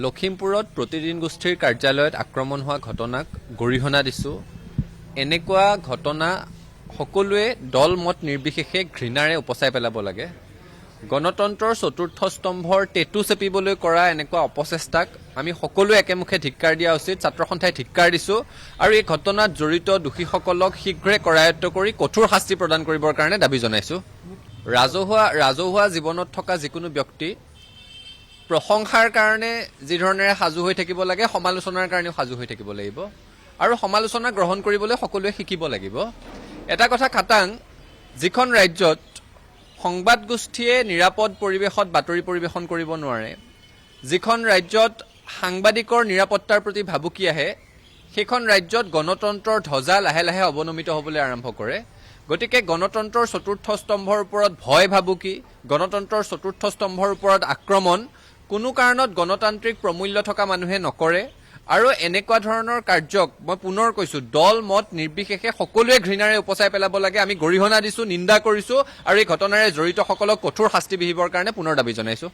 লখিমপুৰত প্ৰতিদিন গোষ্ঠীৰ কাৰ্যালয়ত আক্ৰমণ হোৱা ঘটনাক গৰিহণা দিছোঁ। এনেকুৱা ঘটনা সকলোৱে দল মত নিৰ্বিশেষে ঘৃণাৰে উপচাই পেলাব লাগে। গণতন্ত্ৰৰ চতুৰ্থ স্তম্ভৰ টেটু চেপিবলৈ কৰা এনেকুৱা অপচেষ্টাক আমি সকলোৱে একেমুখে ধিক্কাৰ দিয়া উচিত। ছাত্ৰ সন্থাই ধিক্কাৰ দিছোঁ আৰু এই ঘটনাত জড়িত দোষীসকলক শীঘ্ৰে কৰায়ত্ব কৰি কঠোৰ শাস্তি প্ৰদান কৰিবৰ কাৰণে দাবী জনাইছোঁ। ৰাজহুৱা জীৱনত থকা যিকোনো ব্যক্তি প্ৰশংসাৰ কাৰণে যি ধৰণেৰে সাজু হৈ থাকিব লাগে, সমালোচনাৰ কাৰণেও সাজু হৈ থাকিব লাগিব আৰু সমালোচনা গ্ৰহণ কৰিবলৈ সকলোৱে শিকিব লাগিব। এটা কথা খাটাং, যিখন ৰাজ্যত সংবাদ গোষ্ঠীয়ে নিৰাপদ পৰিৱেশত বাতৰি পৰিৱেশন কৰিব নোৱাৰে, যিখন ৰাজ্যত সাংবাদিকৰ নিৰাপত্তাৰ প্ৰতি ভাবুকি আহে, সেইখন ৰাজ্যত গণতন্ত্ৰৰ ধ্বজা লাহে লাহে অৱনমিত হ'বলৈ আৰম্ভ কৰে। গতিকে গণতন্ত্ৰৰ চতুৰ্থ স্তম্ভৰ ওপৰত ভয় ভাবুকি, গণতন্ত্ৰৰ চতুৰ্থ স্তম্ভৰ ওপৰত আক্ৰমণ কোনো কাৰণত গণতান্ত্ৰিক প্ৰমূল্য থকা মানুহে নকৰে আৰু এনেকুৱা ধৰণৰ কাৰ্যক মই পুনৰ কৈছোঁ, দল মত নিৰ্বিশেষে সকলোৱে ঘৃণাৰে উপচাই পেলাব লাগে। আমি গৰিহণা দিছোঁ, নিন্দা কৰিছোঁ আৰু এই ঘটনাৰে জড়িতসকলক কঠোৰ শাস্তি বিহিবৰ কাৰণে পুনৰ দাবী জনাইছোঁ।